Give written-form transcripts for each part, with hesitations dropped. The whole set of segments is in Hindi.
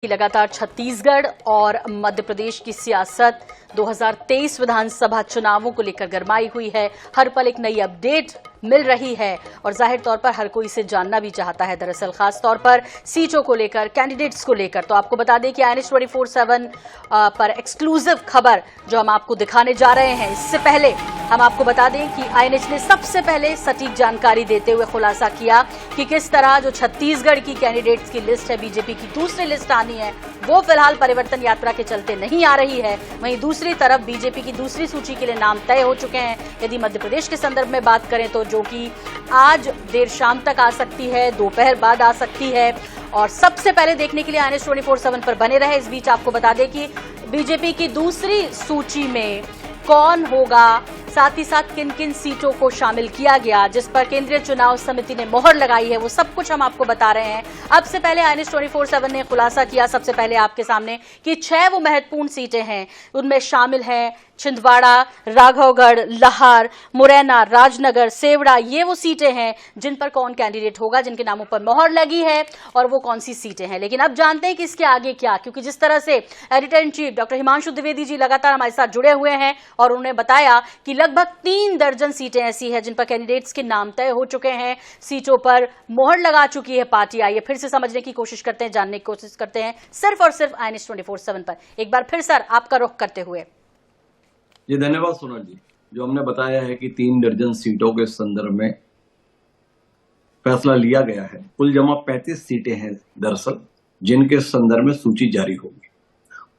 लगातार छत्तीसगढ़ और मध्य प्रदेश की सियासत 2023 विधानसभा चुनावों को लेकर गरमाई हुई है। हर पल एक नई अपडेट मिल रही है और जाहिर तौर पर हर कोई इसे जानना भी चाहता है। दरअसल खास तौर पर सीटों को लेकर, कैंडिडेट्स को लेकर। तो आपको बता दें कि INH 24/7 पर एक्सक्लूसिव खबर जो हम आपको दिखाने जा रहे हैं, इससे पहले हम आपको बता दें कि INH ने सबसे पहले सटीक जानकारी देते हुए खुलासा किया कि किस तरह जो छत्तीसगढ़ की कैंडिडेट्स की लिस्ट है, बीजेपी की दूसरी लिस्ट आनी है, वो फिलहाल परिवर्तन यात्रा के चलते नहीं आ रही है। वहीं दूसरी तरफ बीजेपी की दूसरी सूची के लिए नाम तय हो चुके हैं। यदि मध्य प्रदेश के संदर्भ में बात करें तो जो कि आज देर शाम तक आ सकती है, दोपहर बाद आ सकती है। और सबसे पहले देखने के लिए INH 24/7 पर बने रहे। इस बीच आपको बता दें कि बीजेपी की दूसरी सूची में कौन होगा, साथ ही साथ किन किन सीटों को शामिल किया गया, जिस पर केंद्रीय चुनाव समिति ने मोहर लगाई है, वो सब कुछ हम आपको बता रहे हैं। अब से पहले INH 24/7 ने खुलासा किया सबसे पहले आपके सामने कि 6 वो महत्वपूर्ण सीटें हैं। उनमें शामिल हैं छिंदवाड़ा, राघवगढ़, लाहार, मुरैना, राजनगर, सेवड़ा। ये वो सीटें हैं जिन पर कौन कैंडिडेट होगा, जिनके नामों पर मोहर लगी है और वो कौन सी सीटें हैं। लेकिन अब जानते हैं कि इसके आगे क्या, क्योंकि जिस तरह से editor in chief doctor Himanshu Dwivedi ji लगातार हमारे साथ जुड़े हुए हैं और उन्होंने बताया कि लगभग 3 दर्जन सीटें ऐसी हैं जिन पर कैंडिडेट्स के नाम तय हो चुके हैं, सीटों पर मोहर लगा चुकी है पार्टी। आइए फिर से समझने की कोशिश करते हैं, जानने की कोशिश करते हैं सिर्फ और सिर्फ INH 24/7 पर। एक बार फिर सर आपका रुख करते हुए। जी धन्यवाद सोनल जी। जो हमने बताया है कि 3 दर्जन सीटों के संदर्भ में फैसला लिया गया है। कुल जमा 35 सीटें हैं दरअसल, जिनके संदर्भ में सूची जारी होगी।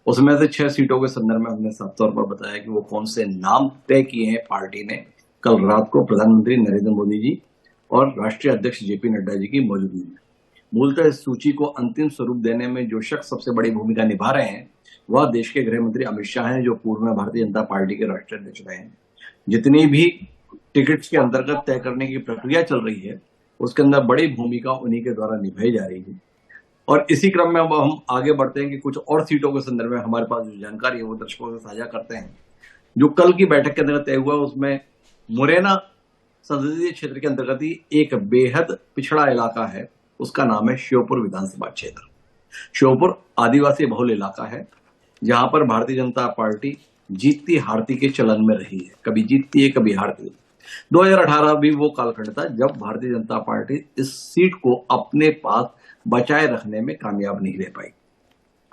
उसमें से 6 सीटों के संदर्भ में हमने साफ तौर पर बताया कि वो कौन से नाम तय किए हैं पार्टी ने कल रात को प्रधानमंत्री नरेंद्र मोदी जी और राष्ट्रीय अध्यक्ष JP नड्डा जी की मौजूदगी में। मूलतः इस सूची को अंतिम स्वरूप देने में जो शख्स सबसे बड़ी भूमिका निभा रहे हैं वह देश के गृह मंत्री अमित शाह हैं, जो पूर्व में भारतीय जनता पार्टी के राष्ट्रीय अध्यक्ष रहे हैं। जितनी भी टिकट्स के अंतर्गत तय करने की प्रक्रिया चल रही है, उसके अंदर बड़ी भूमिका उन्हीं के द्वारा निभाई जा रही है। और इसी क्रम में अब हम आगे बढ़ते हैं कि कुछ और सीटों के संदर्भ में हमारे पास जो जानकारी है वो दर्शकों से साझा करते हैं। जो कल की बैठक के अंतर्गत तय हुआ, उसमें मुरैना संसदीय क्षेत्र के अंतर्गत ही एक बेहद पिछड़ा इलाका है, उसका नाम है श्योपुर विधानसभा क्षेत्र। श्योपुर आदिवासी बहुल इलाका है, जहां पर भारतीय जनता पार्टी जीतती हारती के चलन में रही है, कभी जीतती है कभी हारती है। 2018 भी वो कालखंड था जब भारतीय जनता पार्टी इस सीट को अपने पास बचाए रखने में कामयाब नहीं रह पाई।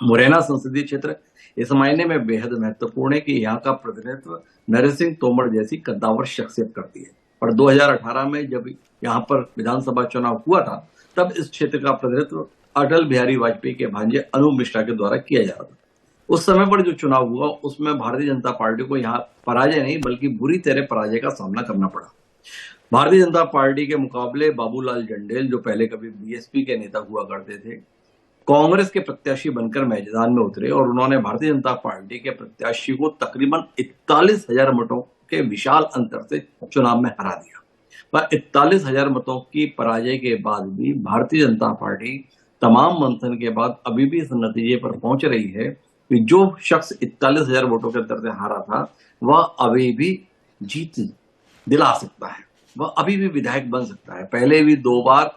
मुरैना संसदीय क्षेत्र इस मायने में बेहद महत्वपूर्ण है कि यहाँ का प्रतिनिधित्व नरेंद्र सिंह तोमर जैसी कद्दावर शख्सियत करती है। और 2018 में जब यहाँ पर विधानसभा चुनाव हुआ था, तब इस क्षेत्र का प्रतिनिधित्व अटल बिहारी वाजपेयी के भांजे अनूप मिश्रा के द्वारा किया जा रहा था। उस समय पर जो चुनाव हुआ उसमें भारतीय जनता पार्टी को यहाँ पराजय नहीं बल्कि बुरी तरह पराजय का सामना करना पड़ा। भारतीय जनता पार्टी के मुकाबले बाबूलाल जंडेल, जो पहले कभी BSP के नेता हुआ करते थे, कांग्रेस के प्रत्याशी बनकर मैदान में उतरे और उन्होंने भारतीय जनता पार्टी के प्रत्याशी को तकरीबन 41,000 मतों के विशाल अंतर से चुनाव में हरा दिया। पर 41,000 मतों की पराजय के बाद भी भारतीय जनता पार्टी तमाम मंथन के बाद अभी भी इस नतीजे पर पहुंच रही है कि जो शख्स 41,000 वोटों के अंतर से हारा था वह अभी भी जीत दिला सकता है, वह अभी भी विधायक बन सकता है। पहले भी 2 बार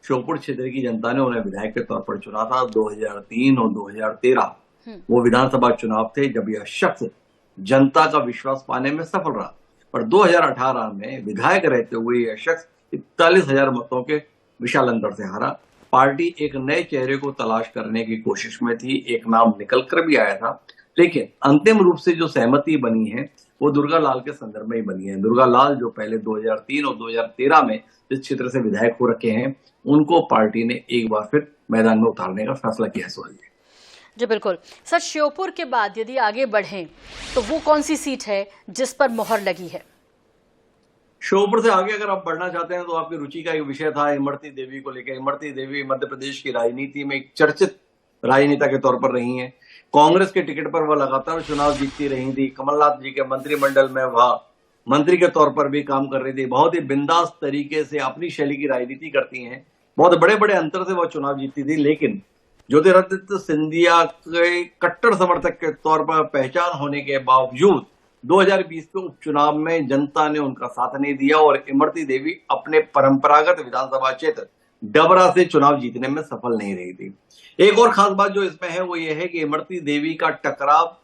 श्योपुर क्षेत्र की जनता ने उन्हें विधायक के तौर पर चुना था, 2003 और 2013 वो विधानसभा चुनाव थे जब यह शख्स जनता का विश्वास पाने में सफल रहा। पर 2018 में विधायक रहते हुए यह शख्स 41,000 मतों के विशाल अंतर से हारा। पार्टी एक नए चेहरे को तलाश करने की कोशिश में थी, एक नाम निकल कर भी आया था, लेकिन अंतिम रूप से जो सहमति बनी है वो दुर्गा लाल के संदर्भ में ही बनी है। दुर्गा लाल जो पहले 2003 और 2013 में इस क्षेत्र से विधायक हो रखे हैं, उनको पार्टी ने एक बार फिर मैदान में उतारने का फैसला किया है। जी बिल्कुल सर, श्योपुर के बाद यदि आगे बढ़ें तो वो कौन सी सीट है जिस पर मोहर लगी है? श्योपुर से आगे अगर आप बढ़ना चाहते हैं तो आपकी रुचि का एक विषय था इमरती देवी को लेकर। इमरती देवी मध्य प्रदेश की राजनीति में एक चर्चित राजनेता के तौर पर रही हैं। कांग्रेस के टिकट पर वह लगातार चुनाव जीतती रही थी। कमलनाथ जी के मंत्रिमंडल में वह मंत्री के तौर पर भी काम कर रही थी। बहुत ही बिंदास तरीके से अपनी शैली की राजनीति करती हैं। बहुत बड़े बड़े अंतर से वह चुनाव जीतती थी, लेकिन ज्योतिरादित्य सिंधिया के कट्टर समर्थक के तौर पर पहचान होने के बावजूद 2020 के उपचुनाव में जनता ने उनका साथ नहीं दिया और इमरती देवी अपने परंपरागत विधानसभा क्षेत्र डबरा से चुनाव जीतने में सफल नहीं रही थी। एक और खास बात जो इसमें है वो ये है कि इमरती देवी का टकराव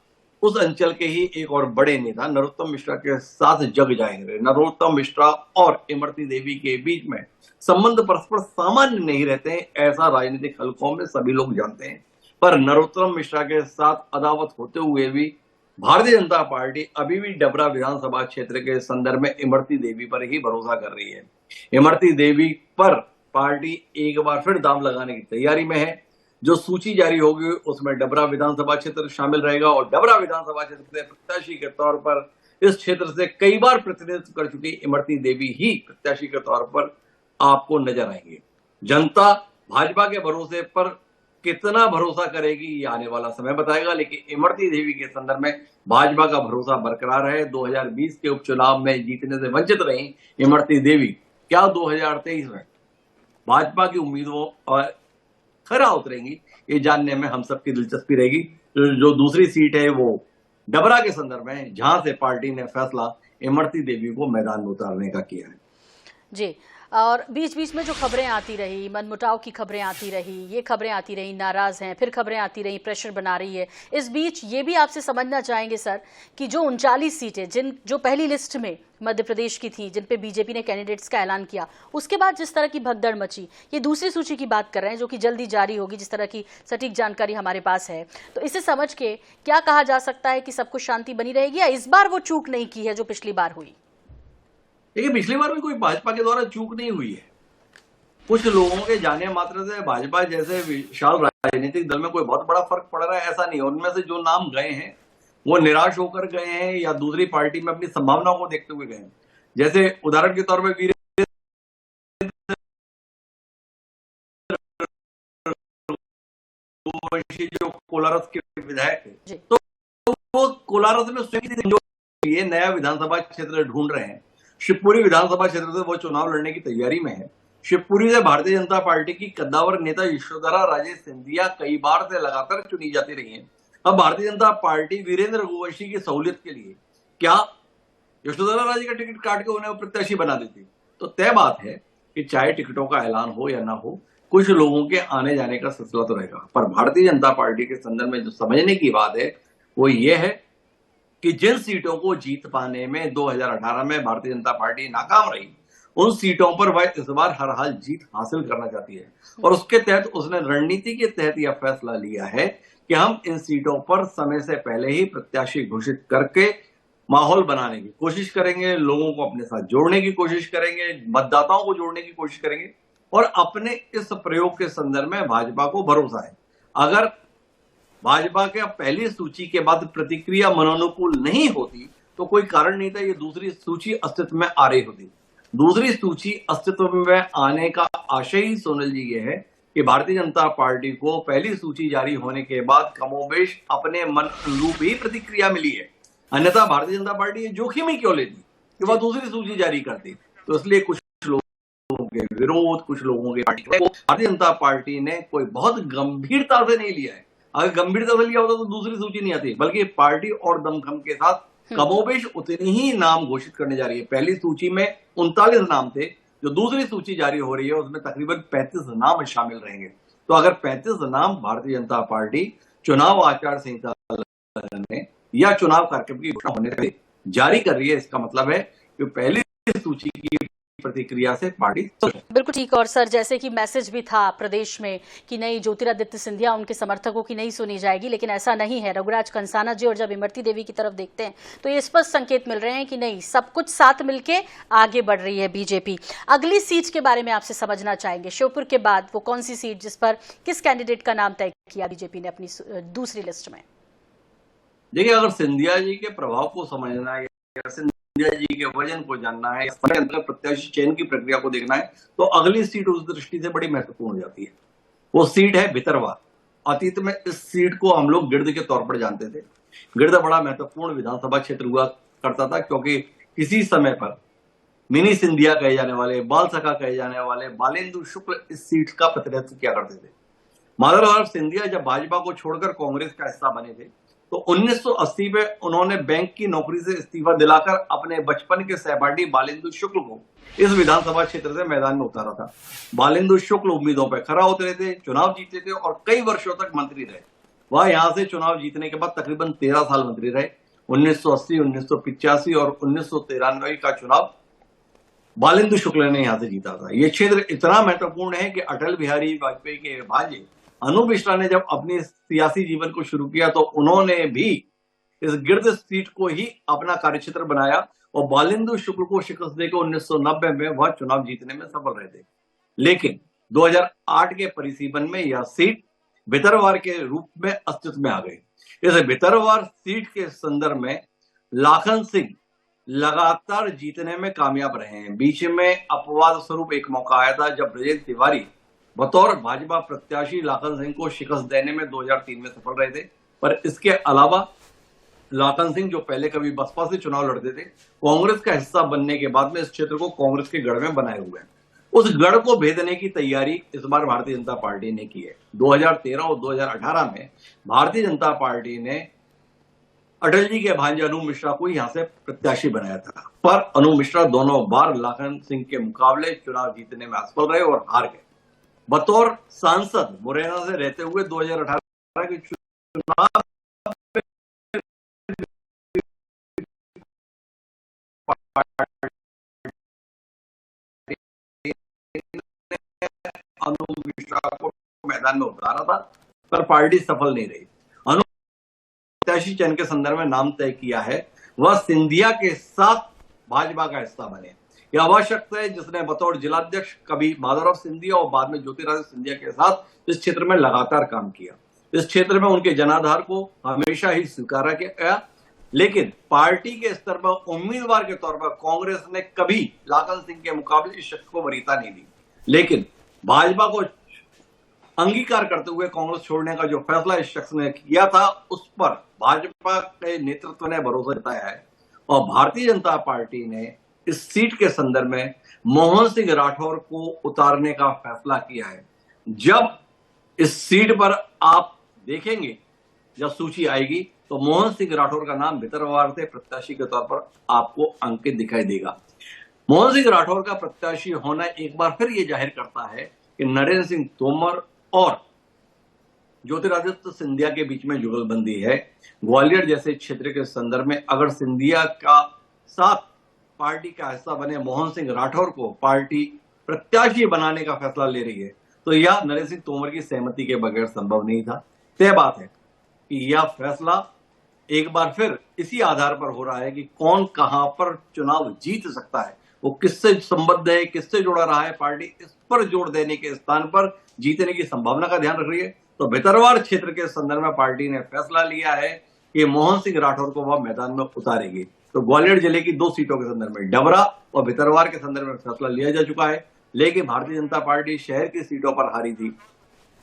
उस अंचल के ही एक और बड़े नेता नरोत्तम मिश्रा के साथ जग जाएंगे। नरोत्तम मिश्रा और इमरती देवी के बीच में संबंध परस्पर सामान्य नहीं रहते हैं, ऐसा राजनीतिक हलकों में सभी लोग जानते हैं। पर नरोत्तम मिश्रा के साथ अदावत होते हुए भी भारतीय जनता पार्टी अभी भी डबरा विधानसभा क्षेत्र के संदर्भ में इमरती देवी पर ही भरोसा कर रही है। इमरती देवी पर पार्टी एक बार फिर दाम लगाने की तैयारी में है। जो सूची जारी होगी उसमें डबरा विधानसभा क्षेत्र शामिल रहेगा और डबरा विधानसभा क्षेत्र से प्रत्याशी के तौर पर इस क्षेत्र से कई बार प्रतिनिधित्व कर चुकी इमरती देवी ही प्रत्याशी के तौर पर आपको नजर आएंगे। जनता भाजपा के भरोसे पर कितना भरोसा करेगी ये आने वाला समय बताएगा, लेकिन इमरती देवी के संदर्भ में भाजपा का भरोसा बरकरार है। 2020 के उपचुनाव में जीतने से वंचित रही इमरती देवी क्या 2023 में भाजपा की उम्मीदों और खरा उतरेंगी, ये जानने में हम सबकी दिलचस्पी रहेगी। जो दूसरी सीट है वो डबरा के संदर्भ में, जहां से पार्टी ने फैसला इमरती देवी को मैदान में उतारने का किया है। जी, और बीच बीच में जो खबरें आती रही, मनमुटाव की खबरें आती रही, ये खबरें आती रही, नाराज हैं, फिर खबरें आती रही, प्रेशर बना रही है। इस बीच ये भी आपसे समझना चाहेंगे सर कि जो 39 सीटें जो पहली लिस्ट में मध्य प्रदेश की थी, जिन पे बीजेपी ने कैंडिडेट्स का ऐलान किया, उसके बाद जिस तरह की भगदड़ मची, ये दूसरी सूची की बात कर रहे हैं जो कि जल्दी जारी होगी, जिस तरह की सटीक जानकारी हमारे पास है। तो इसे समझ के क्या कहा जा सकता है कि सब कुछ शांति बनी रहेगी या इस बार वो चूक नहीं की है जो पिछली बार हुई? देखिए, पिछली बार भी कोई भाजपा के द्वारा चूक नहीं हुई है। कुछ लोगों के जाने मात्र से भाजपा जैसे विशाल राजनीतिक दल में कोई बहुत बड़ा फर्क पड़ रहा है ऐसा नहीं। उनमें से जो नाम गए हैं वो निराश होकर गए हैं या दूसरी पार्टी में अपनी संभावनाओं को देखते हुए गए हैं। जैसे उदाहरण के तौर पर वीरेंद्र रघुवंशी जो कोलारस के विधायक थे, तो वो कोलारस में स्वयं जो ये नया विधानसभा क्षेत्र ढूंढ रहे हैं। शिवपुरी विधानसभा क्षेत्र से वो चुनाव लड़ने की तैयारी में है। शिवपुरी से भारतीय जनता पार्टी की कद्दावर नेता यशोधरा राजे सिंधिया कई बार से लगातार चुनी जाती रही है। अब भारतीय जनता पार्टी वीरेंद्र रघुवंशी की सहूलियत के लिए क्या यशोधरा राजे का टिकट काट के उन्हें प्रत्याशी बना देती? तो तय बात है कि चाहे टिकटों का ऐलान हो या ना हो, कुछ लोगों के आने जाने का सिलसिला तो रहेगा। पर भारतीय जनता पार्टी के संदर्भ में जो समझने की बात है वो ये है कि जिन सीटों को जीत पाने में 2018 में भारतीय जनता पार्टी नाकाम रही, उन सीटों पर वह इस बार हर हाल जीत हासिल करना चाहती है और उसके तहत उसने रणनीति के तहत यह फैसला लिया है कि हम इन सीटों पर समय से पहले ही प्रत्याशी घोषित करके माहौल बनाने की कोशिश करेंगे, लोगों को अपने साथ जोड़ने की कोशिश करेंगे, मतदाताओं को जोड़ने की कोशिश करेंगे और अपने इस प्रयोग के संदर्भ में भाजपा को भरोसा है। अगर भाजपा के पहली सूची के बाद प्रतिक्रिया मनोनुकूल नहीं होती तो कोई कारण नहीं था ये दूसरी सूची अस्तित्व में आ रही होती। दूसरी सूची अस्तित्व में आने का आशय ही सोनल जी ये है कि भारतीय जनता पार्टी को पहली सूची जारी होने के बाद कमोबेश अपने मन अनुरूप ही प्रतिक्रिया मिली है। अन्यथा भारतीय जनता पार्टी ये जोखिम ही क्यों लेती कि वह दूसरी सूची जारी करती? तो इसलिए कुछ लोगों के विरोध, कुछ लोगों के पार्टी को भारतीय जनता पार्टी ने कोई बहुत गंभीरता से नहीं लिया है। अगर गंभीरता से लिया होता तो दूसरी सूची नहीं आती, बल्कि पार्टी और दमखम के साथ कमोबेश उतने ही नाम घोषित करने जा रही है। पहली सूची में 39 नाम थे, जो दूसरी सूची जारी हो रही है उसमें तकरीबन 35 नाम शामिल रहेंगे। तो अगर 35 नाम भारतीय जनता पार्टी चुनाव आचार संहिता ने या चुनाव कार्यक्रम की घोषणा होने से जारी कर रही है, इसका मतलब है कि पहली सूची की प्रतिक्रिया से पार्टी बिल्कुल ठीक। और सर, जैसे कि मैसेज भी था प्रदेश में कि नहीं, ज्योतिरादित्य सिंधिया उनके समर्थकों की नहीं सुनी जाएगी, लेकिन ऐसा नहीं है। रघुराज कंसाना जी और जब इमरती देवी की तरफ देखते हैं तो ये स्पष्ट संकेत मिल रहे हैं कि नहीं, सब कुछ साथ मिलके आगे बढ़ रही है बीजेपी। अगली सीट के बारे में आपसे समझना चाहेंगे, श्योपुर के बाद वो कौन सी सीट जिस पर किस कैंडिडेट का नाम तय किया बीजेपी ने अपनी दूसरी लिस्ट में? देखिए, अगर सिंधिया जी के प्रभाव को समझना है या सिंधिया जी के वजन को जानना है या प्रत्याशी चयन की प्रक्रिया को देखना है तो अगली सीट उस दृष्टि से बड़ी महत्वपूर्ण हो जाती है। वो सीट है भितरवा। अतीत में इस सीट को हम लोग गिरद के तौर पर जानते थे। गिरद बड़ा महत्वपूर्ण विधानसभा क्षेत्र हुआ करता था क्योंकि किसी समय पर मिनी सिंधिया कहे जाने वाले, बाल सखा कहे जाने वाले बालेंदु शुक्ल इस सीट का प्रतिनिधित्व किया करते थे। माधवराव सिंधिया जब भाजपा को छोड़कर कांग्रेस का हिस्सा बने थे तो 1980 में उन्होंने बैंक की नौकरी से इस्तीफा दिलाकर अपने बचपन के सहपाठी बालेंदु शुक्ल को इस विधानसभा क्षेत्र से मैदान में उतारा था। बालेंदु शुक्ल उम्मीदों पर खरा उतरे थे, चुनाव जीते थे और कई वर्षों तक मंत्री रहे। वह यहां से चुनाव जीतने के बाद तकरीबन 13 साल मंत्री रहे। 1980, 1985 और 1993 का चुनाव बालेंदु शुक्ल ने यहां से जीता था। यह क्षेत्र इतना महत्वपूर्ण है कि अटल बिहारी वाजपेयी के भांजे अनु मिश्रा ने जब अपने सियासी जीवन को शुरू किया तो उन्होंने भी इस गिर्द सीट को ही अपना कार्यक्षेत्र बनाया और बालेंदु शुक्ल को शिकस्त देकर 1990 में वह चुनाव जीतने में सफल रहे थे। लेकिन 2008 के परिसीमन में यह सीट भितरवार के रूप में अस्तित्व में आ गई। इस भितरवार सीट के संदर्भ में लाखन सिंह लगातार जीतने में कामयाब रहे हैं। बीच में अपवाद स्वरूप एक मौका आया था जब ब्रजेश तिवारी बतौर भाजपा प्रत्याशी लाखन सिंह को शिकस्त देने में 2003 में सफल रहे थे। पर इसके अलावा लाखन सिंह, जो पहले कभी बसपा से चुनाव लड़ते थे, कांग्रेस का हिस्सा बनने के बाद में इस क्षेत्र को कांग्रेस के गढ़ में बनाए हुए हैं। उस गढ़ को भेदने की तैयारी इस बार भारतीय जनता पार्टी ने की है। 2013 और 2018 में भारतीय जनता पार्टी ने अटल जी के भांजे अनु मिश्रा को यहां से प्रत्याशी बनाया था, पर अनु मिश्रा दोनों बार लाखन सिंह के मुकाबले चुनाव जीतने में असफल रहे और हार गए। बतौर सांसद मुरैना से रहते हुए 2018 के चुनाव अनु मिश्रा को मैदान में उतारा था, पर पार्टी सफल नहीं रही। अनु प्रत्याशी चयन के संदर्भ में नाम तय किया है, वह सिंधिया के साथ भाजपा का हिस्सा बने। यह वह शख्स है जिसने बतौर जिलाध्यक्ष कभी माधवराव सिंधिया और बाद में ज्योतिरादित्य सिंधिया के साथ इस क्षेत्र में लगातार काम किया। इस क्षेत्र में उनके जनाधार को हमेशा ही स्वीकारा गया, लेकिन पार्टी के स्तर पर उम्मीदवार के तौर पर कांग्रेस ने कभी लाखन सिंह के मुकाबले इस शख्स को वरीयता नहीं दी। लेकिन भाजपा को अंगीकार करते हुए कांग्रेस छोड़ने का जो फैसला इस शख्स ने किया था, उस पर भाजपा के नेतृत्व ने भरोसा जताया है और भारतीय जनता पार्टी ने इस सीट के संदर्भ में मोहन सिंह राठौर को उतारने का फैसला किया है। जब इस सीट पर आप देखेंगे, जब सूची आएगी, तो मोहन सिंह राठौर का नाम भितरवार से प्रत्याशी के तौर पर आपको अंकित दिखाई देगा। मोहन सिंह राठौर का प्रत्याशी होना एक बार फिर यह जाहिर करता है कि नरेंद्र सिंह तोमर और ज्योतिरादित्य सिंधिया के बीच में जुगलबंदी है। ग्वालियर जैसे क्षेत्र के संदर्भ में अगर सिंधिया का साथ पार्टी का हिस्सा बने मोहन सिंह राठौर को पार्टी प्रत्याशी बनाने का फैसला ले रही है, तो यह नरेंद्र सिंह तोमर की सहमति के बगैर संभव नहीं था। तय बात है कि यह फैसला एक बार फिर इसी आधार पर हो रहा है कि कौन कहां पर चुनाव जीत सकता है, वो किससे संबद्ध है, किससे जुड़ा रहा है। पार्टी इस पर जोर देने के स्थान पर जीतने की संभावना का ध्यान रख रही है। तो भितरवार क्षेत्र के संदर्भ में पार्टी ने फैसला लिया है कि मोहन सिंह राठौर को वह मैदान में उतारेगी। तो ग्वालियर जिले की 2 सीटों के संदर्भ में डबरा और भितरवार के संदर्भ में फैसला लिया जा चुका है, लेकिन भारतीय जनता पार्टी शहर की सीटों पर हारी थी,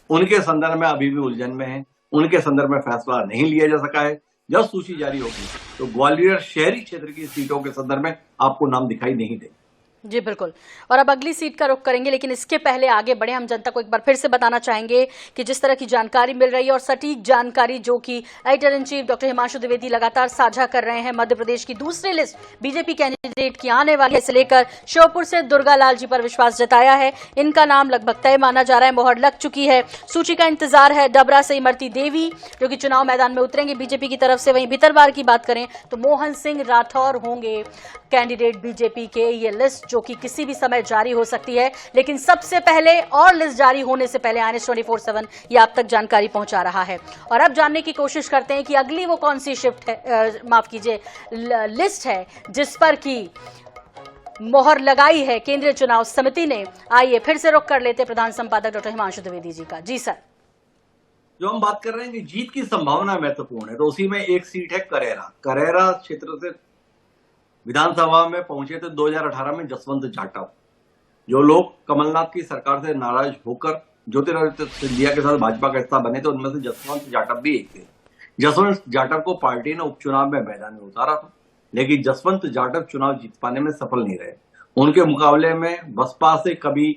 उनके संदर्भ में अभी भी उलझन में है, उनके संदर्भ में फैसला नहीं लिया जा सका है। जब सूची जारी होगी तो ग्वालियर शहरी क्षेत्र की सीटों के संदर्भ में आपको नाम दिखाई नहीं देगा। जी बिल्कुल। और अब अगली सीट का रुख करेंगे, लेकिन इसके पहले आगे बढ़े हम जनता को एक बार फिर से बताना चाहेंगे कि जिस तरह की जानकारी मिल रही है और सटीक जानकारी जो कि editor in chief doctor Himanshu Dwivedi लगातार साझा कर रहे हैं, मध्य प्रदेश की दूसरी लिस्ट बीजेपी कैंडिडेट की आने वाली है, इसे लेकर श्योपुर से दुर्गा लाल जी पर विश्वास जताया है। इनका नाम लगभग तय माना जा रहा है, मोहर लग चुकी है। सूची का इंतजार है। डबरा से इमरती देवी जो कि चुनाव मैदान में उतरेंगे बीजेपी की तरफ से। वहीं भितरवार की बात करें तो मोहन सिंह राठौर होंगे कैंडिडेट बीजेपी के। ये लिस्ट जो कि किसी भी समय जारी हो सकती है, लेकिन सबसे पहले और लिस्ट जारी होने से पहले INS 24/7 ये आप तक जानकारी पहुंचा रहा है। और अब जानने की कोशिश करते हैं कि अगली वो कौन सी शिफ्ट है, माफ कीजिए, लिस्ट है जिस पर की मोहर लगाई है केंद्रीय चुनाव समिति ने। आइए फिर से रुख कर लेते प्रधान संपादक डॉक्टर हिमांशु द्विवेदी जी का। जी सर। जो हम बात कर रहे हैं कि जीत की संभावना महत्वपूर्ण है, तो उसी में एक सीट है करेरा क्षेत्र से विधानसभा में पहुंचे थे 2018 में जसवंत जाटव। जो लोग कमलनाथ की सरकार से नाराज होकर ज्योतिरादित्य सिंधिया के साथ भाजपा का हिस्सा बने थे, उनमें से जसवंत जाटव भी एक थे। जसवंत जाटव को पार्टी ने उपचुनाव में मैदान में उतारा था, लेकिन जसवंत जाटव चुनाव जीत पाने में सफल नहीं रहे। उनके मुकाबले में बसपा से कभी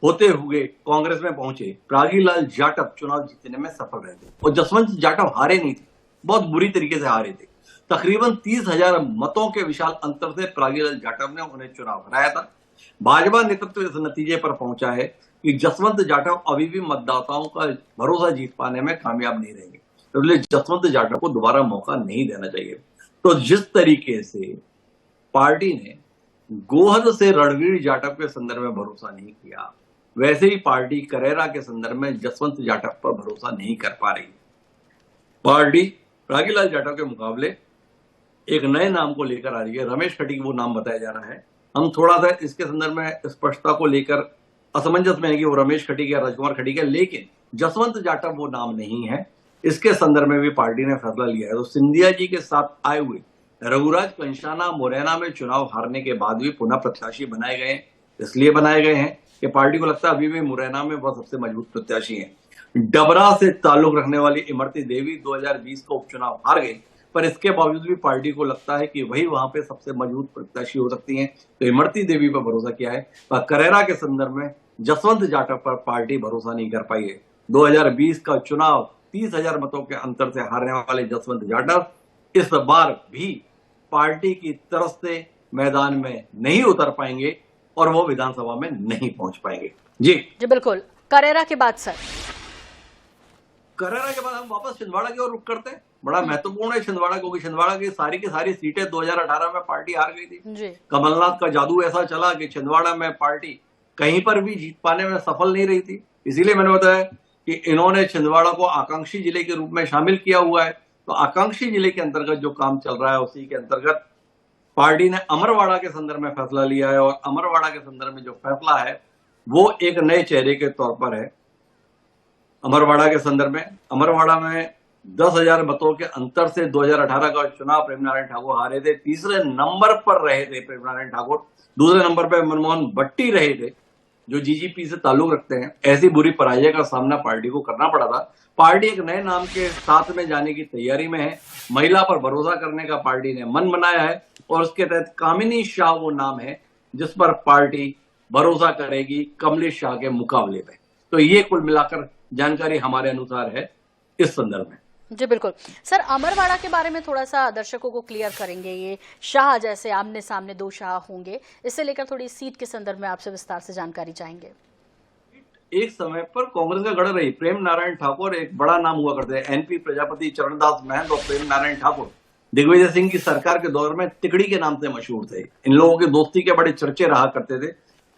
होते हुए कांग्रेस में पहुंचे प्रागीलाल जाटव चुनाव जीतने में सफल रहे थे और जसवंत जाटव हारे नहीं थे। बहुत बुरी तरीके से हारे थे। तकरीबन 30,000 मतों के विशाल अंतर से प्रागीलाल जाटव ने उन्हें चुनाव हराया था। भाजपा नेतृत्व इस नतीजे पर पहुंचा है कि जसवंत जाटव अभी भी मतदाताओं का भरोसा जीत पाने में कामयाब नहीं रहेंगे, इसलिए जसवंत जाटव को दोबारा मौका नहीं देना चाहिए। तो जिस तरीके से पार्टी ने गोहद से रणवीर जाटव के संदर्भ में भरोसा नहीं किया, वैसे ही पार्टी करेरा के संदर्भ में जसवंत जाटव पर भरोसा नहीं कर पा रही। पार्टी प्रागीलाल जाटव के मुकाबले एक नए नाम को लेकर आ रही है। रमेश खटीक वो नाम बताया जा रहा है। हम थोड़ा सा इसके संदर्भ में स्पष्टता को लेकर असमंजस में है कि वो रमेश खटीक या राजकुमार खटीक है, लेकिन जसवंत जाटव वो नाम नहीं है। इसके संदर्भ में भी पार्टी ने फैसला लिया है। तो सिंधिया जी के साथ आए हुए रघुराज कंषाना मुरैना में चुनाव हारने के बाद भी पुनः प्रत्याशी बनाए गए। इसलिए बनाए गए हैं कि पार्टी को लगता है अभी भी मुरैना में वह सबसे मजबूत प्रत्याशी हैं। डबरा से ताल्लुक रखने वाली इमरती देवी 2020 का उपचुनाव हार गई, पर इसके बावजूद भी पार्टी को लगता है कि वही वहां पे सबसे मजबूत प्रत्याशी हो सकती हैं। तो इमरती देवी पर भरोसा किया है। पर करेरा के संदर्भ में जसवंत जाटव पर पार्टी भरोसा नहीं कर पाई है। 2020 का चुनाव 30,000 मतों के अंतर से हारने वाले जसवंत जाटव इस बार भी पार्टी की तरफ से मैदान में नहीं उतर पाएंगे और वो विधानसभा में नहीं पहुंच पाएंगे। जी बिल्कुल। करेरा के बाद सर, करेरा के बाद हम वापस छिंदवाड़ा की ओर रुख करते हैं। बड़ा महत्वपूर्ण है छिंदवाड़ा, क्योंकि छिंदवाड़ा की सारी सीटें 2018 में पार्टी हार गई थी जी। कमलनाथ का जादू ऐसा चला कि छिंदवाड़ा में पार्टी कहीं पर भी जीत पाने में सफल नहीं रही थी। इसीलिए मैंने बताया कि इन्होंने छिंदवाड़ा को आकांक्षी जिले के रूप में शामिल किया हुआ है। तो आकांक्षी जिले के अंतर्गत जो काम चल रहा है उसी के अंतर्गत पार्टी ने अमरवाड़ा के संदर्भ में फैसला लिया है, और अमरवाड़ा के संदर्भ में जो फैसला है वो एक नए चेहरे के तौर पर है। अमरवाड़ा के संदर्भ में, अमरवाड़ा में 10,000 मतों के अंतर से 2018 का चुनाव प्रेम नारायण ठाकुर हारे थे। तीसरे नंबर पर रहे थे प्रेम नारायण ठाकुर, दूसरे नंबर पर मनमोहन भट्टी रहे थे जो जीजीपी से ताल्लुक रखते हैं। ऐसी बुरी पराजय का सामना पार्टी को करना पड़ा था। पार्टी एक नए नाम के साथ में जाने की तैयारी में है। महिला पर भरोसा करने का पार्टी ने मन बनाया है, और उसके तहत कामिनी शाह वो नाम है जिस पर पार्टी भरोसा करेगी कमलेश शाह के मुकाबले में। तो ये कुल मिलाकर जानकारी हमारे अनुसार है इस संदर्भ में। जी बिल्कुल सर, अमरवाड़ा के बारे में थोड़ा सा दर्शकों को क्लियर करेंगे। ये शाह जैसे आमने सामने दो शाह होंगे, इससे लेकर थोड़ी सीट के संदर्भ में आपसे विस्तार से जानकारी चाहेंगे। एक समय पर कांग्रेस का गढ़ रही। प्रेम नारायण ठाकुर एक बड़ा नाम हुआ करते हैं। एनपी प्रजापति, चरणदास महंत और प्रेम नारायण ठाकुर दिग्विजय सिंह की सरकार के दौर में तिकड़ी के नाम से मशहूर थे। इन लोगों की दोस्ती के बड़े चर्चे रहा करते थे।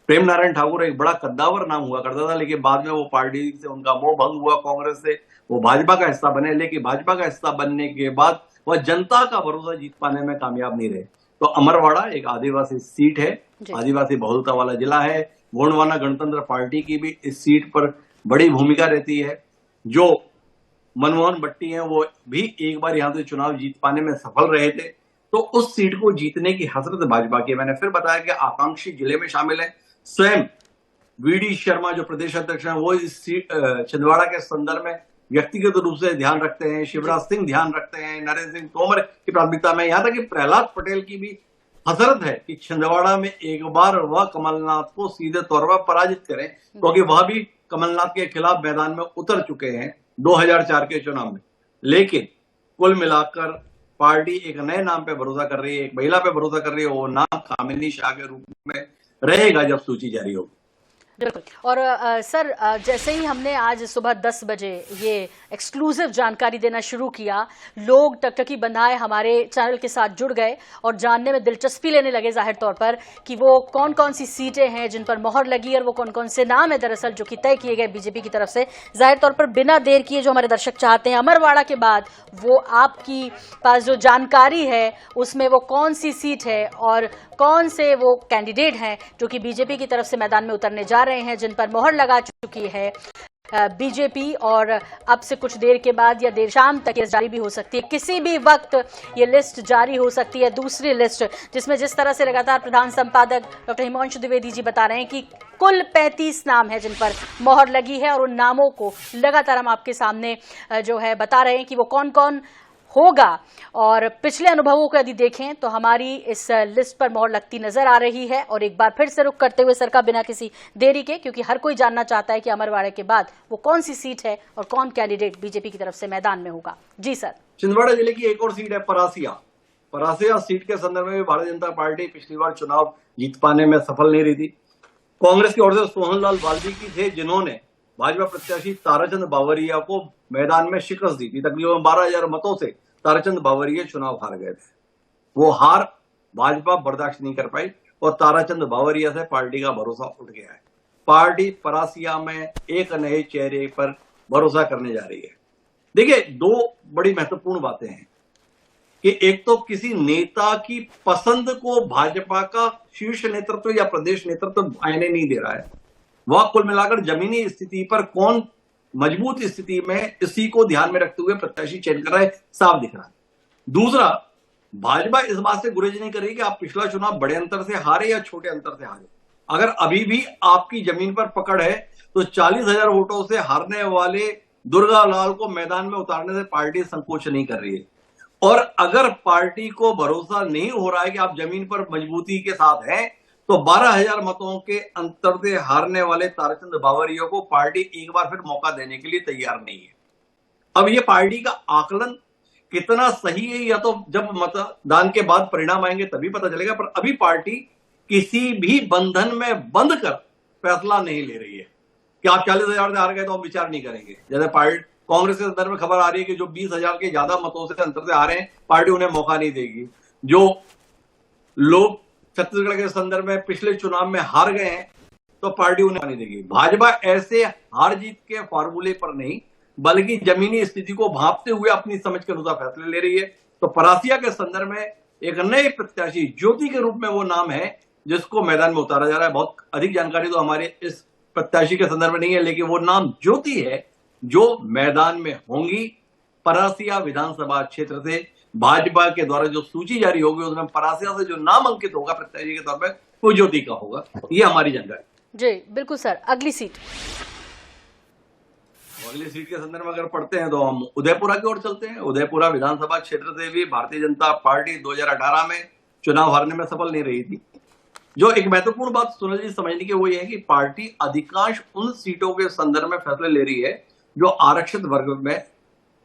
प्रेम नारायण ठाकुर एक बड़ा कद्दावर नाम हुआ करता था, लेकिन बाद में वो पार्टी से उनका मोह भंग हुआ, कांग्रेस से वो भाजपा का हिस्सा बने। लेकिन भाजपा का हिस्सा बनने के बाद वह जनता का भरोसा जीत पाने में कामयाब नहीं रहे। तो अमरवाड़ा एक आदिवासी सीट है, आदिवासी बहुलता वाला जिला है। गोंडवाना गणतंत्र पार्टी की भी इस सीट पर बड़ी भूमिका रहती है। जो मनमोहन भट्टी हैं वो भी एक बार यहां से चुनाव जीत पाने में सफल रहे थे। तो उस सीट को जीतने की हसरत भाजपा की। मैंने फिर बताया कि आकांक्षी जिले में शामिल है। स्वयं वीडी शर्मा जो प्रदेश अध्यक्ष हैं वो इस सीट छिंदवाड़ा के संदर्भ में व्यक्तिगत रूप से ध्यान रखते हैं। शिवराज सिंह ध्यान रखते हैं, नरेंद्र सिंह तोमर की प्राथमिकता में, यहां तक कि प्रहलाद पटेल की भी हसरत है कि छिंदवाड़ा में एक बार वह कमलनाथ को सीधे तौर पर पराजित करें, क्योंकि वह भी कमलनाथ के खिलाफ मैदान में उतर चुके हैं 2004 के चुनाव में। लेकिन कुल मिलाकर पार्टी एक नए नाम पे भरोसा कर रही है, एक महिला पे भरोसा कर रही है। वो नाम कामिनी शाह के रूप में रहेगा जब सूची जारी होगी। बिल्कुल। और सर, जैसे ही हमने आज सुबह 10 बजे ये एक्सक्लूसिव जानकारी देना शुरू किया, लोग टकटकी बंधाए हमारे चैनल के साथ जुड़ गए और जानने में दिलचस्पी लेने लगे जाहिर तौर पर कि वो कौन कौन सी सीटें हैं जिन पर मोहर लगी और वो कौन कौन से नाम है दरअसल जो कि तय किए गए बीजेपी की तरफ से। जाहिर तौर पर बिना देर किए जो हमारे दर्शक चाहते हैं अमरवाड़ा के बाद वो आपकी पास जो जानकारी है उसमें वो कौन सी सीट है और कौन से वो कैंडिडेट हैं जो कि बीजेपी की तरफ से मैदान में उतरने जा रहे हैं, जिन पर मोहर लगा चुकी है बीजेपी। और अब से कुछ देर के बाद या देर शाम तक ये जारी भी हो सकती है, किसी भी वक्त ये लिस्ट जारी हो सकती है, दूसरी लिस्ट, जिसमें जिस तरह से लगातार प्रधान संपादक डॉक्टर हिमांशु द्विवेदी जी बता रहे हैं कि कुल 35 नाम है जिन पर मोहर लगी है। और उन नामों को लगातार हम आपके सामने जो है बता रहे हैं कि वो कौन कौन होगा। और पिछले अनुभवों को यदि देखें तो हमारी इस लिस्ट पर मोहर लगती नजर आ रही है। और एक बार फिर से रुक करते हुए सरका बिना किसी देरी के, क्योंकि हर कोई जानना चाहता है कि अमरवाड़ा के बाद वो कौन सी सीट है और कौन कैंडिडेट बीजेपी की तरफ से मैदान में होगा। जी सर। छिंदवाड़ा जिले की एक और सीट है परासिया सीट के संदर्भ में भी भारतीय जनता पार्टी पिछली बार चुनाव जीत पाने में सफल नहीं रही थी। कांग्रेस की ओर से सोहनलाल बाल्मीकि थे जिन्होंने भाजपा प्रत्याशी ताराचंद बावरिया को मैदान में शिकस्त दी थी। तकरीबन 12,000 मतों से ताराचंद बावरिया चुनाव हार गए थे। वो हार भाजपा बर्दाश्त नहीं कर पाई और ताराचंद बावरिया से पार्टी का भरोसा उठ गया है। पार्टी परासिया में एक नए चेहरे पर भरोसा करने जा रही है। देखिए, दो बड़ी महत्वपूर्ण बातें हैं कि एक तो किसी नेता की पसंद को भाजपा का शीर्ष नेतृत्व या प्रदेश नेतृत्व मायने नहीं दे रहा है। वह कुल मिलाकर जमीनी स्थिति पर कौन मजबूत स्थिति में, इसी को ध्यान में रखते हुए प्रत्याशी चयन कर रहा है, साफ दिख रहा है। दूसरा, भाजपा इस बात से गुरेज नहीं करेगी कि आप पिछला चुनाव बड़े अंतर से हारे या छोटे अंतर से हारे। अगर अभी भी आपकी जमीन पर पकड़ है तो 40,000 वोटों से हारने वाले दुर्गा लाल को मैदान में उतारने से पार्टी संकोच नहीं कर रही है। और अगर पार्टी को भरोसा नहीं हो रहा है कि आप जमीन पर मजबूती के साथ हैं, तो 12,000 मतों के अंतर से हारने वाले ताराचंद बावरिया को पार्टी एक बार फिर मौका देने के लिए तैयार नहीं है। अब ये पार्टी का आकलन कितना सही है या तो जब मतदान के बाद परिणाम आएंगे तभी पता चलेगा। पर अभी पार्टी किसी भी बंधन में बंद कर फैसला नहीं ले रही है कि आप 40,000 से हार गए तो हम विचार नहीं करेंगे। जैसे पार्टी कांग्रेस के संदर्भ में खबर आ रही है कि जो 20,000 के ज्यादा मतों से अंतर से हारे हैं, पार्टी उन्हें मौका नहीं देगी। जो लोग छत्तीसगढ़ के संदर्भ में पिछले चुनाव में हार गए हैं तो पार्टी उन्हें नहीं देगी। भाजपा ऐसे हार जीत के फार्मूले पर नहीं, बल्कि जमीनी स्थिति को भांपते हुए अपनी समझ के अनुसार फैसले ले रही है। तो परासिया के संदर्भ में एक नए प्रत्याशी ज्योति के रूप में वो नाम है जिसको मैदान में उतारा जा रहा है। बहुत अधिक जानकारी तो हमारे इस प्रत्याशी के संदर्भ में नहीं है, लेकिन वो नाम ज्योति है जो मैदान में होंगी। परासिया विधानसभा क्षेत्र से भाजपा के द्वारा जो सूची जारी होगी उसमें परासिया से जो नाम अंकित होगा प्रत्याशी के तौर पर वो ज्योति का होगा। ये हमारी जानकारी। जी बिल्कुल सर। अगली सीट के संदर्भ में अगर पढ़ते हैं तो हम उदयपुरा की ओर चलते हैं। उदयपुरा विधानसभा क्षेत्र से भी भारतीय जनता पार्टी 2018 में चुनाव हारने में सफल नहीं रही थी। जो एक महत्वपूर्ण बात सुनील जी समझने की वो ये है कि पार्टी अधिकांश उन सीटों के संदर्भ में फैसले ले रही है जो आरक्षित वर्ग में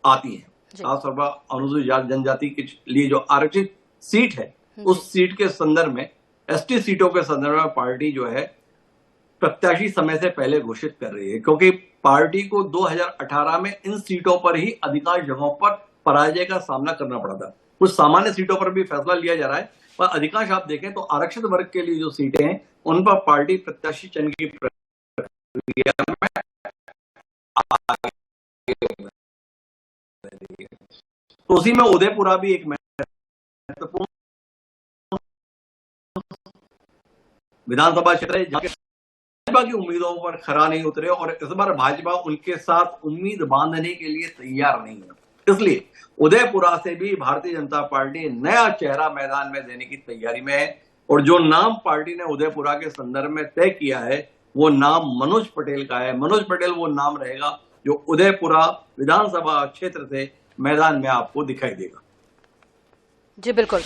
आती है। खासतौर पर अनुसूचित जाति जनजाति के लिए जो आरक्षित सीट है उस सीट के संदर्भ में, एसटी सीटों के संदर्भ में पार्टी जो है प्रत्याशी समय से पहले घोषित कर रही है, क्योंकि पार्टी को 2018 में इन सीटों पर ही अधिकांश जगहों पर पराजय का सामना करना पड़ा था। कुछ सामान्य सीटों पर भी फैसला लिया जा रहा है, पर अधिकांश आप देखें तो आरक्षित वर्ग के लिए जो सीटें हैं उन पर पार्टी प्रत्याशी चयन की प्रक्रिया में तो उसी में उदयपुरा भी एक महत्वपूर्ण विधानसभा क्षेत्र है जहां भाजपा की उम्मीदों पर खरा नहीं उतरे और इस बार भाजपा उनके साथ उम्मीद बांधने के लिए तैयार नहीं है। इसलिए उदयपुरा से भी भारतीय जनता पार्टी नया चेहरा मैदान में देने की तैयारी में है और जो नाम पार्टी ने उदयपुरा के संदर्भ में तय किया है वो नाम मनोज पटेल का है। मनोज पटेल वो नाम रहेगा जो उदयपुरा विधानसभा क्षेत्र से मैदान में आपको दिखाई देगा। जी बिल्कुल।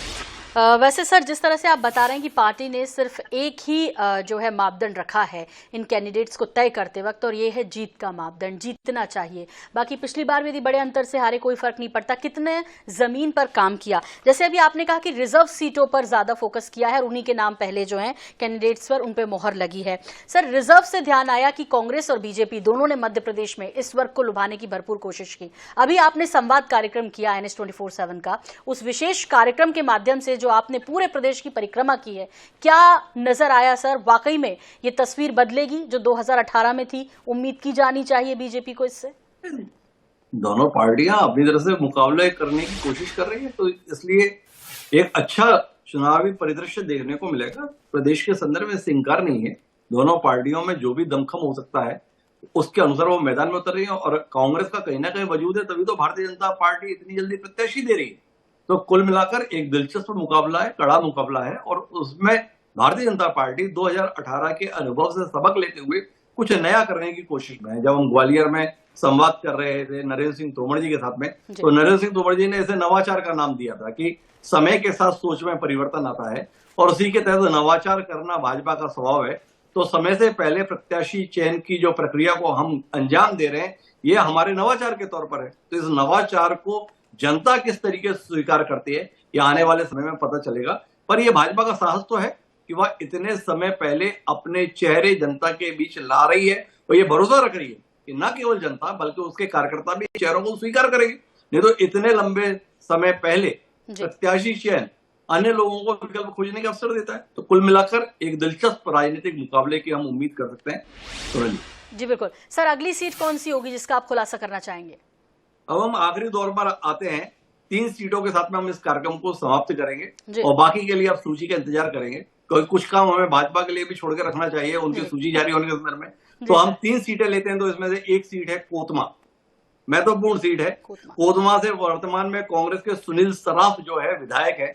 वैसे सर, जिस तरह से आप बता रहे हैं कि पार्टी ने सिर्फ एक ही जो है मापदंड रखा है इन कैंडिडेट्स को तय करते वक्त, और ये है जीत का मापदंड, जीतना चाहिए। बाकी पिछली बार भी यदि बड़े अंतर से हारे कोई फर्क नहीं पड़ता, कितने जमीन पर काम किया। जैसे अभी आपने कहा कि रिजर्व सीटों पर ज्यादा फोकस किया है और उन्हीं के नाम पहले जो है कैंडिडेट्स पर उन पर मोहर लगी है। सर, रिजर्व से ध्यान आया कि कांग्रेस और बीजेपी दोनों ने मध्य प्रदेश में इस वर्ग को लुभाने की भरपूर कोशिश की। अभी आपने संवाद कार्यक्रम किया NH 24/7 का, उस विशेष कार्यक्रम के माध्यम से जो आपने पूरे प्रदेश की परिक्रमा की है, क्या नजर आया सर? वाकई में ये तस्वीर बदलेगी जो 2018 में थी? उम्मीद की जानी चाहिए बीजेपी को इससे? दोनों पार्टियां अपनी तरफ से मुकाबला करने की कोशिश कर रही है, तो इसलिए एक अच्छा चुनावी परिदृश्य देखने को मिलेगा। प्रदेश के संदर्भ में इससे इंकार नहीं है। दोनों पार्टियों में जो भी दमखम हो सकता है उसके अनुसार वो मैदान में उतर रही है और कांग्रेस का कहीं ना कहीं वजूद है, तभी तो भारतीय जनता पार्टी इतनी जल्दी प्रत्याशी दे रही है। तो कुल मिलाकर एक दिलचस्प मुकाबला है, कड़ा मुकाबला है और उसमें भारतीय जनता पार्टी 2018 के अनुभव से सबक लेते हुए कुछ नया करने की कोशिश में है। जब हम ग्वालियर में संवाद कर रहे थे नरेंद्र सिंह तोमर जी के साथ में, तो नरेंद्र सिंह तोमर जी ने इसे नवाचार का नाम दिया था कि समय के साथ सोच में परिवर्तन आता है और उसी के तहत नवाचार करना भाजपा का स्वभाव है। तो समय से पहले प्रत्याशी चयन की जो प्रक्रिया को हम अंजाम दे रहे हैं, ये हमारे नवाचार के तौर पर है। तो इस नवाचार को जनता किस तरीके से स्वीकार करती है, ये आने वाले समय में पता चलेगा। पर यह भाजपा का साहस तो है कि वह इतने समय पहले अपने चेहरे जनता के बीच ला रही है और ये भरोसा रख रही है कि न केवल जनता बल्कि उसके कार्यकर्ता भी चेहरों को स्वीकार करेंगे। नहीं तो इतने लंबे समय पहले प्रत्याशी चयन अन्य लोगों को विकल्प खोजने का अवसर देता है। तो कुल मिलाकर एक दिलचस्प राजनीतिक मुकाबले की हम उम्मीद कर सकते हैं। जी बिल्कुल सर, अगली सीट कौन सी होगी जिसका आप खुलासा करना चाहेंगे? अब हम आखिरी दौर पर आते हैं। 3 सीटों के साथ में हम इस कार्यक्रम को समाप्त करेंगे और बाकी के लिए आप सूची का इंतजार करेंगे, क्योंकि कुछ काम हमें भाजपा के लिए भी छोड़ के रखना चाहिए उनकी सूची जारी होने के संदर्भ में। तो हम 3 सीटें लेते हैं। तो इसमें से एक सीट है कोतमा, महत्वपूर्ण सीट है। कोतमा से वर्तमान में कांग्रेस के सुनील सराफ जो है विधायक है।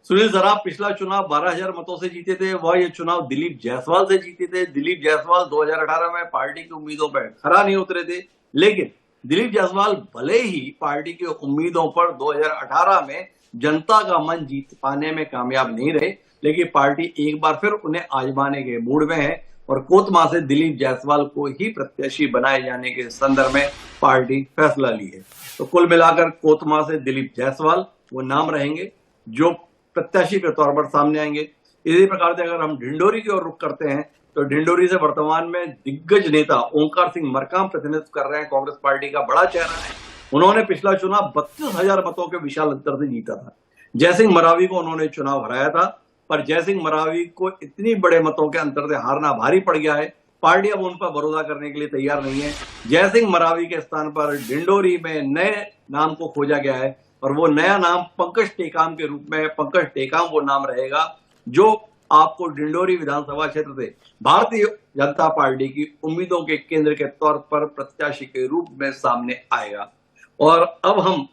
सुनील सराफ पिछला चुनाव 12,000 मतों से जीते थे। वह ये चुनाव दिलीप जायसवाल से जीते थे। दिलीप जायसवाल 2018 में पार्टी की उम्मीदों पर खरा नहीं उतरे थे, लेकिन दिलीप जायसवाल भले ही पार्टी की उम्मीदों पर 2018 में जनता का मन जीत पाने में कामयाब नहीं रहे, लेकिन पार्टी एक बार फिर उन्हें आजमाने के मूड में है और कोतमा से दिलीप जायसवाल को ही प्रत्याशी बनाए जाने के संदर्भ में पार्टी फैसला ली है। तो कुल मिलाकर कोतमा से दिलीप जायसवाल वो नाम रहेंगे जो प्रत्याशी के तौर पर सामने आएंगे। इसी प्रकार से अगर हम ढिंडोरी की ओर रुख करते हैं तो ढिंडोरी से वर्तमान में दिग्गज नेता ओंकार सिंह मरकाम प्रतिनिधित्व कर रहे हैं। कांग्रेस पार्टी का बड़ा चेहरा है। उन्होंने पिछला चुनाव 32,000 मतों के विशाल अंतर से जीता था। जयसिंह मरावी को उन्होंने चुनाव हराया था, पर जयसिंह मरावी को इतनी बड़े मतों के अंतर से हारना भारी पड़ गया है। पार्टी अब उन पर भरोसा करने के लिए तैयार नहीं है। जयसिंह मरावी के स्थान पर ढिंडोरी में नए नाम को खोजा गया है और वो नया नाम पंकज टेकाम के रूप में, पंकज टेकाम वो नाम रहेगा जो आपको ढिंडोरी विधानसभा क्षेत्र से भारतीय जनता पार्टी की उम्मीदों के केंद्र के तौर पर प्रत्याशी के रूप में सामने आएगा। और अब हम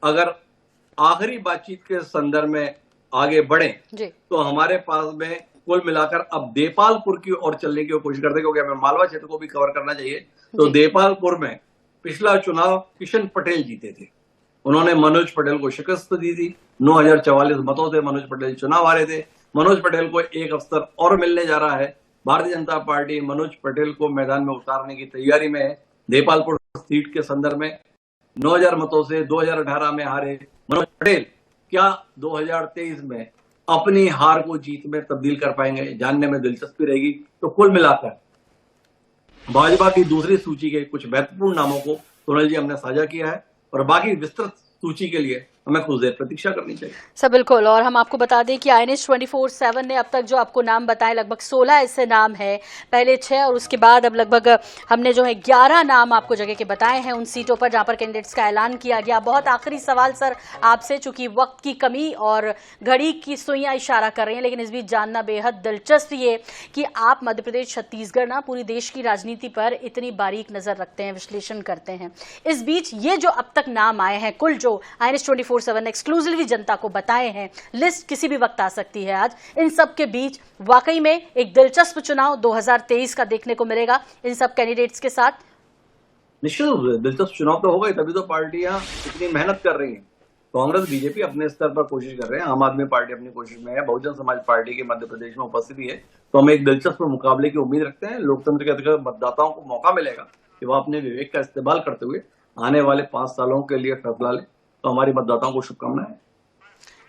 अगर आखिरी बातचीत के संदर्भ में आगे बढ़े तो हमारे पास में कुल मिलाकर अब देपालपुर की ओर चलने की कोशिश करते हैं, क्योंकि हमें मालवा क्षेत्र को भी कवर करना चाहिए। तो देपालपुर में पिछला चुनाव किशन पटेल जीते थे। उन्होंने मनोज पटेल को शिकस्त दी थी। 9,044 मतों से मनोज पटेल चुनाव हारे थे। मनोज पटेल को एक अवसर और मिलने जा रहा है। भारतीय जनता पार्टी मनोज पटेल को मैदान में उतारने की तैयारी में है। देपालपुर सीट के संदर्भ में 9,000 मतों से 2018 में हारे मनोज पटेल क्या 2023 में अपनी हार को जीत में तब्दील कर पाएंगे, जानने में दिलचस्पी रहेगी। तो कुल मिलाकर भाजपा की दूसरी सूची के कुछ महत्वपूर्ण नामों को सोनल जी हमने साझा किया है और बाकी विस्तृत सूची के लिए हमें कुछ देर प्रतीक्षा करनी चाहिए। सर बिल्कुल, और हम आपको बता दें कि INS 24/7 ने अब तक जो आपको नाम बताए लगभग 16 ऐसे नाम है, पहले 6 और उसके बाद अब लगभग हमने जो है 11 नाम आपको जगह के बताए हैं उन सीटों पर जहां पर कैंडिडेट्स का ऐलान किया गया। बहुत आखिरी सवाल सर आपसे, चूंकि वक्त की कमी और घड़ी की सुइयां इशारा कर रही हैं, लेकिन इस बीच जानना बेहद दिलचस्प ये कि आप मध्य प्रदेश छत्तीसगढ़ ना पूरी देश की राजनीति पर इतनी बारीक नजर रखते हैं, विश्लेषण करते हैं। इस बीच ये जो अब तक नाम आए हैं कुल जो INS 24/7 ने एक्सक्लूसिवली जनता को बताए हैं, लिस्ट किसी भी वक्त आ सकती है आज, इन सब के बीच वाकई में एक दिलचस्प चुनाव 2023 का देखने को मिलेगा इन सब कैंडिडेट्स के साथ। निश्चित दिलचस्प चुनाव तो होगा, तभी तो पार्टियां इतनी मेहनत कर रही हैं। कांग्रेस बीजेपी अपने स्तर पर कोशिश कर रहे हैं, आम आदमी पार्टी अपनी कोशिश में है, बहुजन समाज पार्टी के मध्य प्रदेश में उपस्थिति है। तो हम एक दिलचस्प मुकाबले की उम्मीद रखते हैं। लोकतंत्र के अंतर्गत मतदाताओं को मौका मिलेगा कि वह अपने विवेक का इस्तेमाल करते हुए आने वाले 5 सालों के लिए फैसला ले। तो हमारी मतदाताओं को शुभकामनाएं।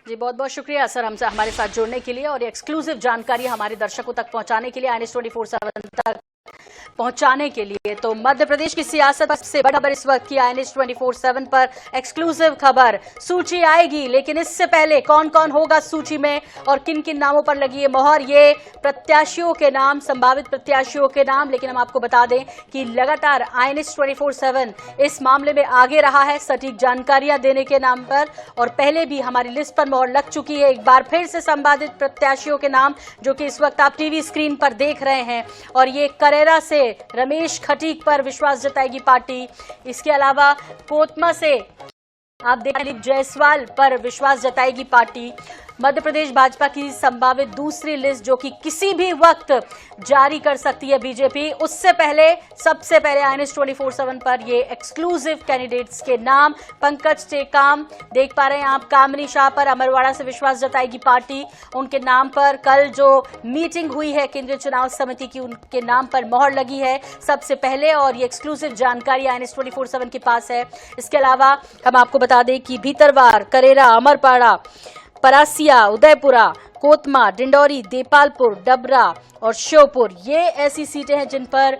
जी बहुत बहुत शुक्रिया सर हमसे हमारे साथ जुड़ने के लिए और एक्सक्लूसिव जानकारी हमारे दर्शकों तक पहुंचाने के लिए, INS 24/7 तक पहुंचाने के लिए। तो मध्य प्रदेश की सियासत से बड़ी खबर इस वक्त की INS 24/7 पर एक्सक्लूसिव खबर। सूची आएगी, लेकिन इससे पहले कौन कौन होगा सूची में और किन किन नामों पर लगी है मोहर, ये प्रत्याशियों के नाम, संभावित प्रत्याशियों के नाम। लेकिन हम आपको बता दें कि लगातार INS 24/7 इस मामले में आगे रहा है सटीक जानकारियां देने के नाम पर, और पहले भी हमारी लिस्ट पर मोहर लग चुकी है। एक बार फिर से संभावित प्रत्याशियों के नाम जो कि इस वक्त आप टीवी स्क्रीन पर देख रहे हैं, और ये करेरा से रमेश खटीक पर विश्वास जताएगी पार्टी। इसके अलावा कोतमा से आप देखें दिलीप जायसवाल पर विश्वास जताएगी पार्टी। मध्य प्रदेश भाजपा की संभावित दूसरी लिस्ट जो कि किसी भी वक्त जारी कर सकती है बीजेपी। उससे पहले सबसे पहले INS 24/7 पर ये एक्सक्लूसिव कैंडिडेट्स के नाम। पंकज टेकाम देख पा रहे हैं आप, कामिनी शाह पर अमरवाड़ा से विश्वास जताएगी पार्टी, उनके नाम पर कल जो मीटिंग हुई है केंद्रीय चुनाव समिति की, उनके नाम पर मोहर लगी है सबसे पहले, और ये एक्सक्लूसिव जानकारी INS 24/7 के पास है। इसके अलावा हम आपको बता दें कि भीतरवार, करेरा, अमरपाड़ा, परासिया, उदयपुरा, कोतमा, डिंडौरी, देपालपुर, डबरा और श्योपुर, ये ऐसी सीटें हैं जिन पर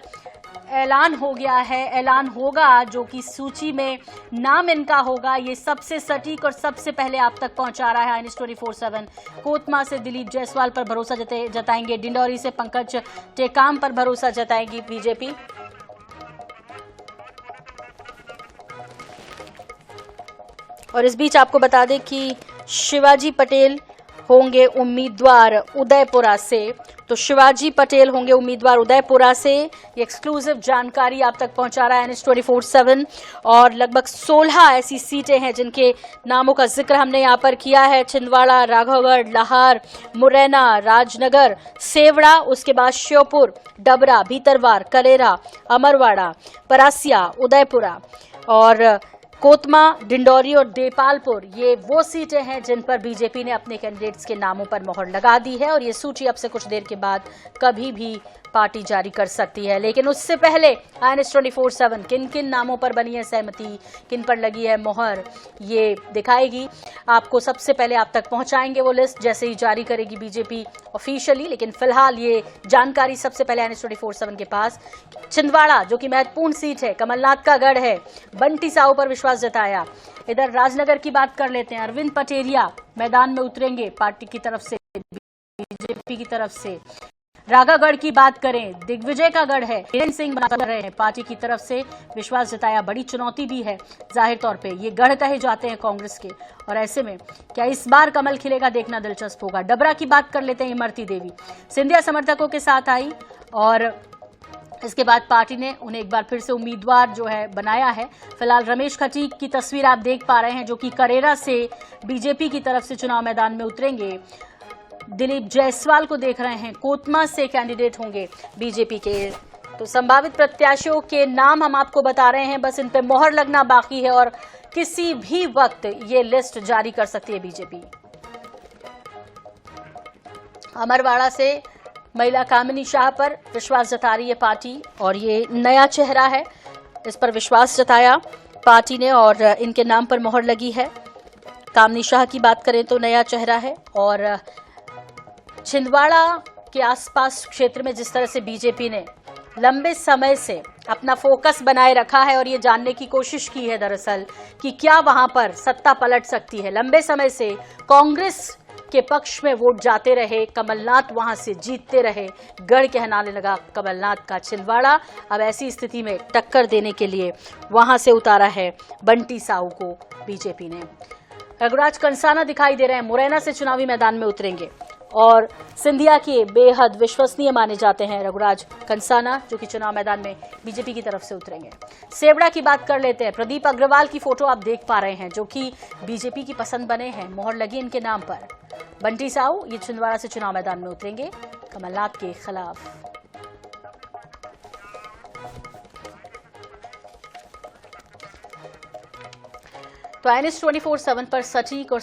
ऐलान हो गया है, ऐलान होगा, जो कि सूची में नाम इनका होगा। ये सबसे सटीक और सबसे पहले आप तक पहुंचा रहा है INS 24/7। कोतमा से दिलीप जायसवाल पर भरोसा जताएंगे, डिंडौरी से पंकज टेकाम पर भरोसा जताएगी बीजेपी। और इस बीच आपको बता दें कि शिवाजी पटेल होंगे उम्मीदवार उदयपुरा से, तो शिवाजी पटेल होंगे उम्मीदवार उदयपुरा से। ये एक्सक्लूसिव जानकारी आप तक पहुंचा रहा है INS 24/7। और लगभग 16 ऐसी सीटें हैं जिनके नामों का जिक्र हमने यहाँ पर किया है। छिंदवाड़ा, राघवगढ़, लाहार, मुरैना, राजनगर, सेवड़ा, उसके बाद श्योपुर, डबरा, भीतरवार, करेरा, अमरवाड़ा, परासिया, उदयपुरा और कोतमा, डिंडौरी और देपालपुर, ये वो सीटें हैं जिन पर बीजेपी ने अपने कैंडिडेट्स के नामों पर मोहर लगा दी है। और ये सूची अब से कुछ देर के बाद कभी भी पार्टी जारी कर सकती है। लेकिन उससे पहले INS 24/7 किन किन नामों पर बनी है सहमति, किन पर लगी है मोहर, ये दिखाएगी आपको। सबसे पहले आप तक पहुंचाएंगे वो लिस्ट जैसे ही जारी करेगी बीजेपी ऑफिशियली। लेकिन फिलहाल ये जानकारी सबसे पहले INS 24/7 के पास। छिंदवाड़ा जो कि महत्वपूर्ण सीट है, कमलनाथ का गढ़ है, बंटी साहू पर विश्वास जताया। इधर राजनगर की बात कर लेते हैं। अरविंद पटेरिया मैदान में उतरेंगे पार्टी की तरफ से, बीजेपी की तरफ से। राघागढ़ की बात करें, दिग्विजय का गढ़ है, वीरेंद्र सिंह बना रहे हैं, पार्टी की तरफ से विश्वास जताया। बड़ी चुनौती भी है जाहिर तौर पे, ये गढ़ कहे जाते हैं कांग्रेस के, और ऐसे में क्या इस बार कमल खिलेगा, देखना दिलचस्प होगा। डबरा की बात कर लेते हैं। इमरती देवी सिंधिया समर्थकों के साथ आई और इसके बाद पार्टी ने उन्हें एक बार फिर से उम्मीदवार जो है बनाया है। फिलहाल रमेश खटीक की तस्वीर आप देख पा रहे हैं जो कि करेरा से बीजेपी की तरफ से चुनाव मैदान में उतरेंगे। दिलीप जायसवाल को देख रहे हैं, कोतमा से कैंडिडेट होंगे बीजेपी के। तो संभावित प्रत्याशियों के नाम हम आपको बता रहे हैं, बस इन पे मोहर लगना बाकी है और किसी भी वक्त ये लिस्ट जारी कर सकती है बीजेपी। अमरवाड़ा से महिला कामिनी शाह पर विश्वास जता रही है पार्टी और ये नया चेहरा है, इस पर विश्वास जताया पार्टी ने और इनके नाम पर मोहर लगी है। कामिनी शाह की बात करें तो नया चेहरा है और छिंदवाड़ा के आसपास क्षेत्र में जिस तरह से बीजेपी ने लंबे समय से अपना फोकस बनाए रखा है और ये जानने की कोशिश की है दरअसल कि क्या वहां पर सत्ता पलट सकती है। लंबे समय से कांग्रेस के पक्ष में वोट जाते रहे, कमलनाथ वहां से जीतते रहे, गढ़ कहलाने लगा कमलनाथ का छिंदवाड़ा। अब ऐसी स्थिति में टक्कर देने के लिए वहां से उतारा है बंटी साहू को बीजेपी ने। रघुराज कंसाना दिखाई दे रहे हैं, मुरैना से चुनावी मैदान में उतरेंगे और सिंधिया के बेहद विश्वसनीय माने जाते हैं रघुराज कंसाना जो कि चुनाव मैदान में बीजेपी की तरफ से उतरेंगे। सेवड़ा की बात कर लेते हैं। प्रदीप अग्रवाल की फोटो आप देख पा रहे हैं जो कि बीजेपी की पसंद बने हैं, मोहर लगी इनके नाम पर। बंटी साहू ये छिंदवाड़ा से चुनाव मैदान में उतरेंगे कमलनाथ के खिलाफ। तो INS 24/7 पर सटीक और